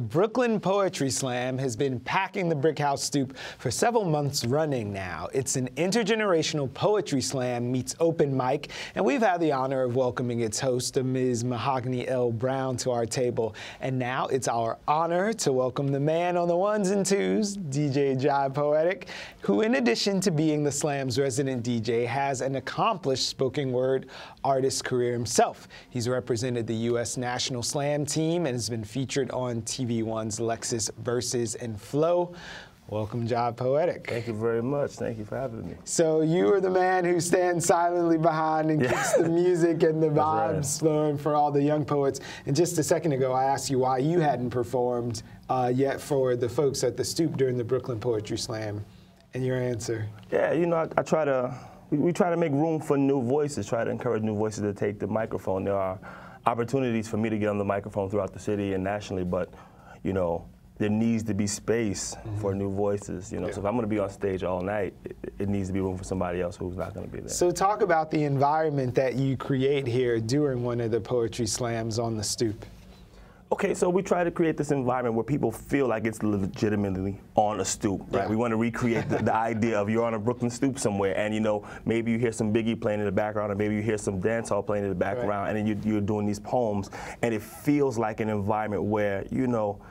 Brooklyn Poetry Slam has been packing the BRIC House stoop for several months running now. It's an intergenerational poetry slam meets open mic, and we've had the honor of welcoming its host, Ms. Mahogany L. Browne, to our table. And now it's our honor to welcome the man on the ones and twos, DJ Jive Poetic, who in addition to being the slam's resident DJ, has an accomplished spoken word artist career himself. He's represented the U.S. National Slam team and has been featured on TV1's Lexus, Versus, and Flow. Welcome, Jive Poetic. Thank you very much. Thank you for having me. So you are the man who stands silently behind and keeps the music and the vibes flowing for all the young poets. And just a second ago, I asked you why you hadn't performed yet for the folks at the Stoop during the Brooklyn Poetry Slam, and your answer? Yeah, you know, I try to, we try to make room for new voices, try to encourage new voices to take the microphone. There are opportunities for me to get on the microphone throughout the city and nationally, but, you know, there needs to be space for new voices, you know. So if I'm going to be on stage all night, it needs to be room for somebody else who's not going to be there. So talk about the environment that you create here during one of the poetry slams on the Stoop. Okay, so we try to create this environment where people feel like it's legitimately on a stoop, right? We want to recreate the idea of you're on a Brooklyn stoop somewhere, and you know, maybe you hear some Biggie playing in the background, or maybe you hear some dancehall playing in the background, and then you're doing these poems, and it feels like an environment where, you know,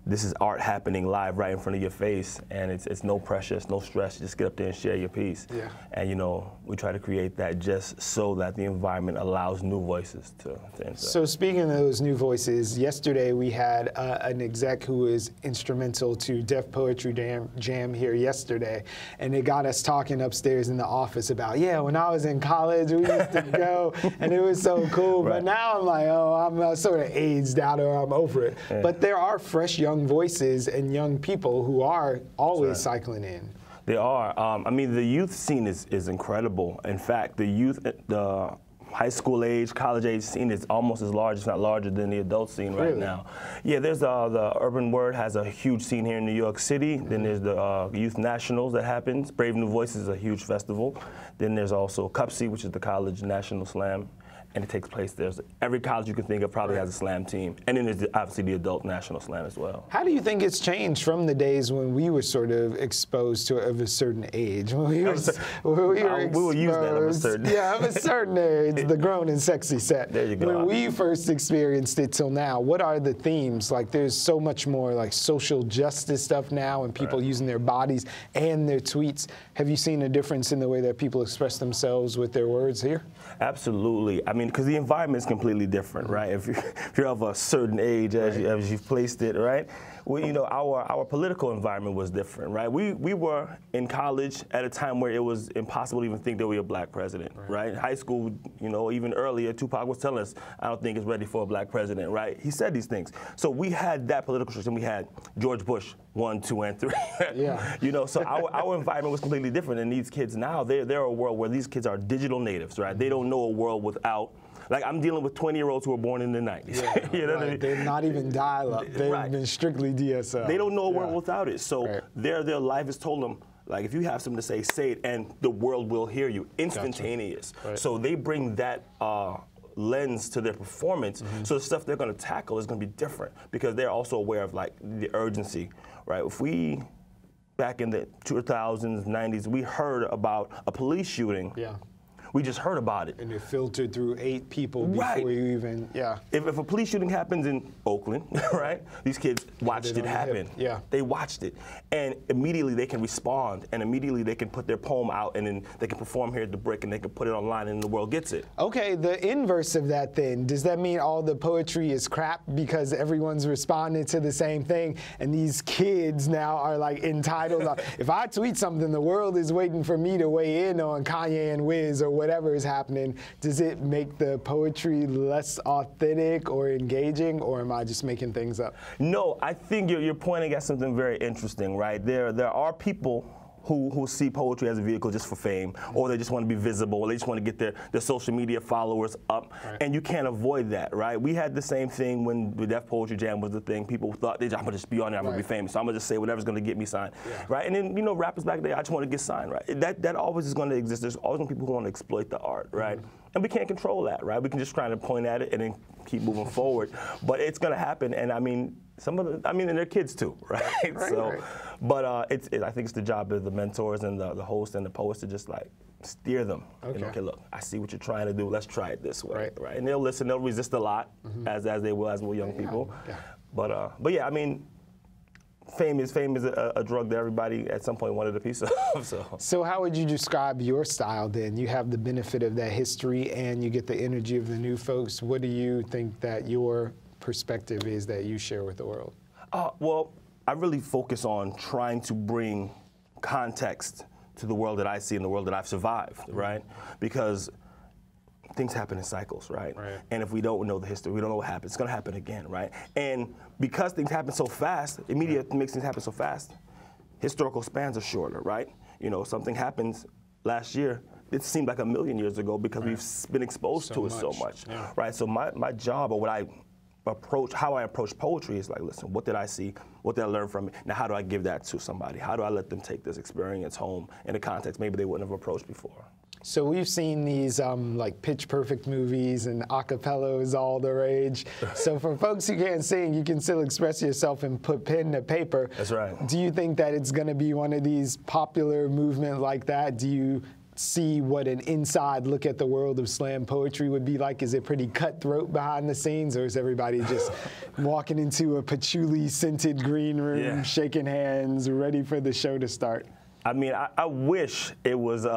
this is art happening live right in front of your face, and it's no pressure, it's no stress. Just get up there and share your piece. And you know, we try to create that just so that the environment allows new voices to enter. So speaking of those new voices, yesterday we had an exec who was instrumental to Def Poetry Jam here yesterday, and it got us talking upstairs in the office about, yeah, when I was in college, we used to go, and it was so cool. But now I'm like, oh, I'm sort of aged out, or I'm over it. But there are fresh young voices and young people who are always cycling in. They are. I mean, the youth scene is incredible. In fact, the high school age, college age scene is almost as large, if not larger, than the adult scene right now. Yeah, there's the Urban Word has a huge scene here in New York City. Then there's the Youth Nationals that happens. Brave New Voices is a huge festival. Then there's also CUPSI, which is the College National Slam. And it takes place there. Every college you can think of probably has a slam team. And then there's obviously the adult national slam as well. How do you think it's changed from the days when we were sort of exposed to of a certain age? When we were exposed, use that of a certain of a certain age, the grown and sexy set. There you go. When we first experienced it till now, what are the themes? Like, there's so much more like social justice stuff now, and people using their bodies and their tweets. Have you seen a difference in the way that people express themselves with their words here? Absolutely. I mean, because the environment is completely different, right? If you're of a certain age, as you've placed it, right? Well, you know, our political environment was different, right? We were in college at a time where it was impossible to even think there would be a black president, right? In high school, you know, even earlier, Tupac was telling us, I don't think it's ready for a black president, right? He said these things. So we had that political system. We had George Bush 1, 2, and 3. You know, so our environment was completely different. And these kids now, they're a world where these kids are digital natives, right? They don't know a world without. Like, I'm dealing with 20-year-olds who were born in the 90s. You know what I mean? They're not even dial-up. They've been strictly DSL. They don't know a world without it. So their life has told them, like, if you have something to say it, and the world will hear you. Instantaneous. So they bring that lens to their performance. So the stuff they're going to tackle is going to be different because they're also aware of, like, the urgency, right? If we, back in the 2000s, 90s, we heard about a police shooting. We just heard about it. And it filtered through 8 people before you even, If a police shooting happens in Oakland, right, these kids watched it happen. They watched it. And immediately they can respond, and immediately they can put their poem out, and then they can perform here at the BRIC, and they can put it online, and the world gets it. Okay, the inverse of that then, does that mean all the poetry is crap because everyone's responding to the same thing, and these kids now are like entitled, if I tweet something, the world is waiting for me to weigh in on Kanye and Wiz or whatever is happening? Does it make the poetry less authentic or engaging, or am I just making things up? No, I think you're pointing at something very interesting, right? There are people who see poetry as a vehicle just for fame, or they just want to be visible, or they just want to get their social media followers up, and you can't avoid that, right? We had the same thing when the Def Poetry Jam was the thing. People thought, I'm going to just be on there, I'm going to be famous, so I'm going to just say whatever's going to get me signed, right? And then, you know, rappers back there, I just want to get signed, right? That always is going to exist. There's always going to be people who want to exploit the art, right? And we can't control that, right? We can just try to point at it and then keep moving forward. But it's going to happen, and I mean, and they're kids too, right? Right. But I think it's the job of the mentors and the host and the poets to just like steer them. Okay. Okay, look, I see what you're trying to do. Let's try it this way, right? And they'll listen. They'll resist a lot, as they will as young people. Yeah. But yeah, I mean, fame is a drug that everybody at some point wanted a piece of. So how would you describe your style then? You have the benefit of that history and you get the energy of the new folks. What do you think that your perspective is that you share with the world? Well, I really focus on trying to bring context to the world that I see and the world that I've survived, right? Because things happen in cycles, right? And if we don't know the history, we don't know what happened, it's gonna happen again, right? And because things happen so fast, the media makes things happen so fast, historical spans are shorter, right? You know, something happens last year, it seemed like 1,000,000 years ago because we've been exposed to it so much, right? So my job, or how I approach poetry is like, listen, what did I see? What did I learn from it? Now, how do I give that to somebody? How do I let them take this experience home in a context maybe they wouldn't have approached before? So we've seen these like pitch perfect movies and acapella is all the rage. So for folks who can't sing, you can still express yourself and put pen to paper. That's right. Do you think that it's going to be one of these popular movements like that? Do you see what an inside look at the world of slam poetry would be like? Is it pretty cutthroat behind the scenes, or is everybody just walking into a patchouli-scented green room, shaking hands, ready for the show to start? I mean, I wish it was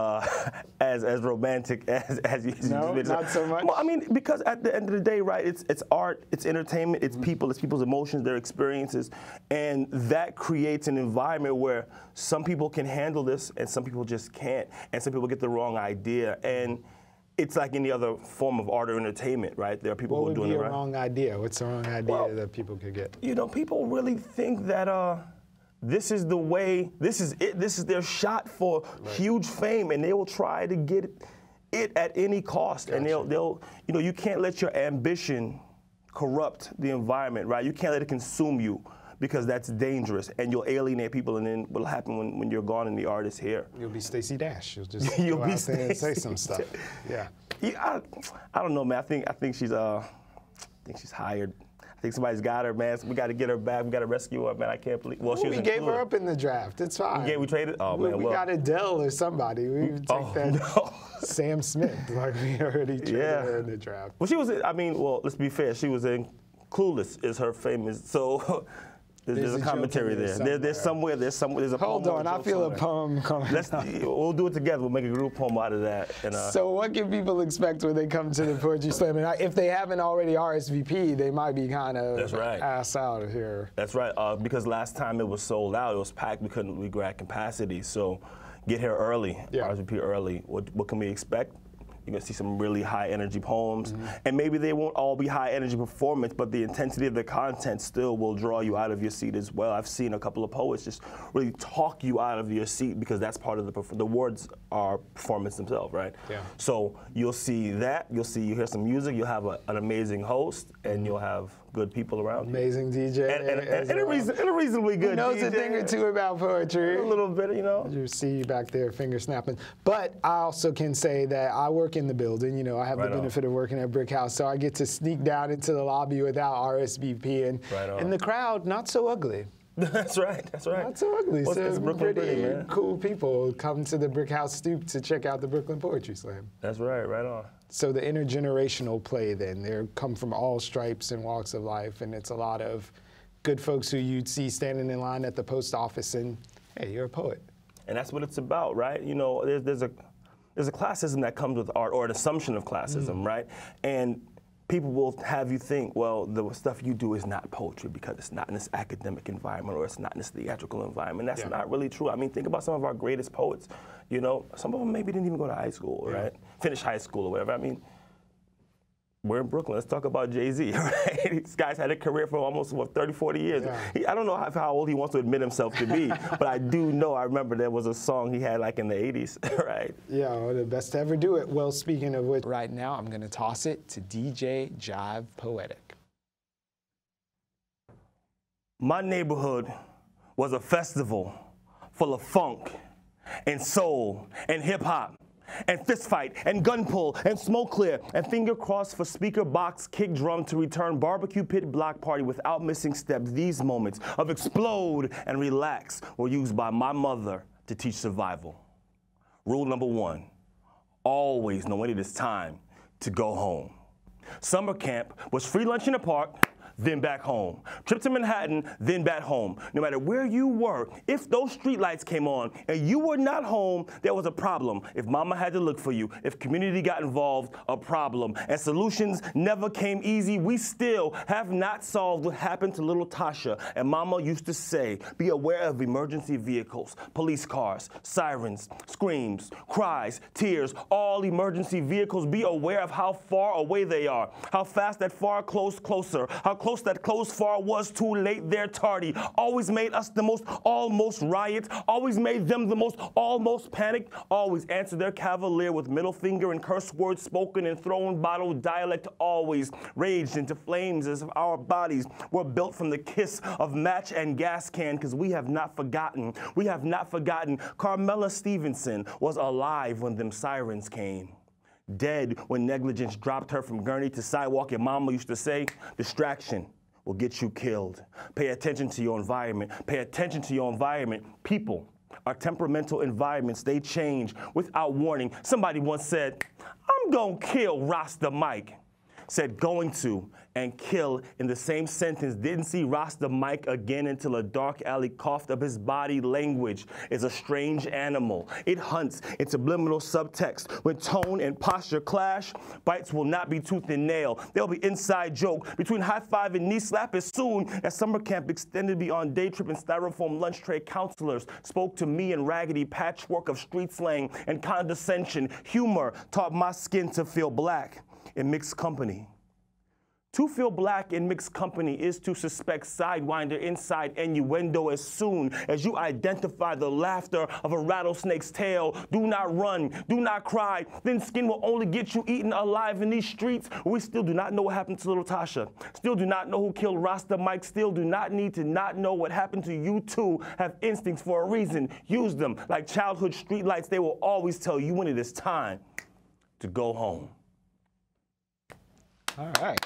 as romantic as you. No, not so much. Well, I mean, because at the end of the day, right? It's art, it's entertainment, it's people, it's people's emotions, their experiences, and that creates an environment where some people can handle this and some people just can't, and some people get the wrong idea. And it's like any other form of art or entertainment, right? There are people who are doing it right. What would be a wrong idea? What's the wrong idea that people could get? You know, people really think that. This is the way, this is it, this is their shot for huge fame, and they will try to get it at any cost. And they'll, you know, you can't let your ambition corrupt the environment, right? You can't let it consume you, because that's dangerous, and you'll alienate people, and then what'll happen when you're gone and the art is here? You'll be Stacey Dash. You'll just go out there and say some stuff. Yeah. I don't know, man. I think she's hired. I think somebody's got her, man. So we got to get her back. We got to rescue her, man. I can't believe. Well, we gave her up in the draft. It's fine. We traded. Oh man, we got Adele or somebody. We would take that. No. Sam Smith, like we already traded her in the draft. Well, she was. I mean, well, let's be fair. She was in Clueless. Is her famous? So. There's a commentary there. There's a poem. Hold on, I feel a poem coming. We'll do it together. We'll make a group poem out of that. And, so what can people expect when they come to the Poetry Slam? And if they haven't already RSVP, they might be kind of ass out of here. That's right, because last time it was sold out. It was packed. We grabbed capacity. So get here early, RSVP early. What can we expect? You're going to see some really high energy poems, and maybe they won't all be high energy performance, but the intensity of the content still will draw you out of your seat as well. I've seen a couple of poets just really talk you out of your seat, because that's part of the words are performance themselves, right? Yeah. So you'll see that, you hear some music, you'll have an amazing host, and you'll have good people around. Amazing DJ. And a reasonably good DJ. Knows a thing or two about poetry. A little bit, you know. You see you back there finger snapping. But I also can say that I work in the building. You know, I have the benefit of working at BRIC House, so I get to sneak down into the lobby without RSVP, and the crowd not so ugly. That's right. Not so ugly. Well, so pretty cool people come to the BRIC House stoop to check out the Brooklyn Poetry Slam. That's right on. So the intergenerational play then, they come from all stripes and walks of life, and it's a lot of good folks who you'd see standing in line at the post office and, hey, you're a poet. And that's what it's about, right? You know, there's a classism that comes with art, or an assumption of classism, right? And people will have you think, well, the stuff you do is not poetry because it's not in this academic environment, or it's not in this theatrical environment. That's not really true. I mean, think about some of our greatest poets. You know, some of them maybe didn't even go to high school, right? Finish high school or whatever. I mean, we're in Brooklyn. Let's talk about Jay-Z, right? This guy's had a career for almost, 30, 40 years. I don't know how old he wants to admit himself to be, but I do know, I remember there was a song he had like in the 80s, right? Yeah, well, the best to ever do it. Well, speaking of which, right now I'm going to toss it to DJ Jive Poetic. My neighborhood was a festival full of funk and soul and hip-hop and fist fight, and gun pull, and smoke clear, and finger cross for speaker box, kick drum to return barbecue pit block party without missing steps. These moments of explode and relax were used by my mother to teach survival. Rule number 1, always know when it is time to go home. Summer camp was free lunch in the park, then back home. Trip to Manhattan, then back home. No matter where you were, if those street lights came on and you were not home, there was a problem. If mama had to look for you, if community got involved, a problem. And solutions never came easy. We still have not solved what happened to little Tasha. And mama used to say, be aware of emergency vehicles, police cars, sirens, screams, cries, tears, all emergency vehicles. Be aware of how far away they are, how fast that far close closer, how close that close far was too late, they're tardy. Always made us the most almost riot, always made them the most almost panic, always answered their cavalier with middle finger and curse words spoken in thrown bottle dialect, always raged into flames as if our bodies were built from the kiss of match and gas can, because we have not forgotten. We have not forgotten. Carmela Stevenson was alive when them sirens came. Dead when negligence dropped her from gurney to sidewalk, and mama used to say, distraction will get you killed. Pay attention to your environment. Pay attention to your environment. People are temperamental environments. They change without warning. Somebody once said, I'm gonna kill Rasta Mike. Said going to and kill in the same sentence. Didn't see Rasta Mike again until a dark alley coughed up his body. Language is a strange animal. It hunts in subliminal subtext. When tone and posture clash, bites will not be tooth and nail. There'll be inside joke between high five and knee slap as soon as summer camp extended beyond day trip and styrofoam lunch tray. Counselors spoke to me in raggedy patchwork of street slang and condescension. Humor taught my skin to feel black in mixed company. To feel black in mixed company is to suspect sidewinder inside innuendo as soon as you identify the laughter of a rattlesnake's tail. Do not run, do not cry, then skin will only get you eaten alive in these streets. We still do not know what happened to little Tasha. Still do not know who killed Rasta Mike. Still do not need to not know what happened to you too. Have instincts for a reason. Use them like childhood streetlights. They will always tell you when it is time to go home. All right.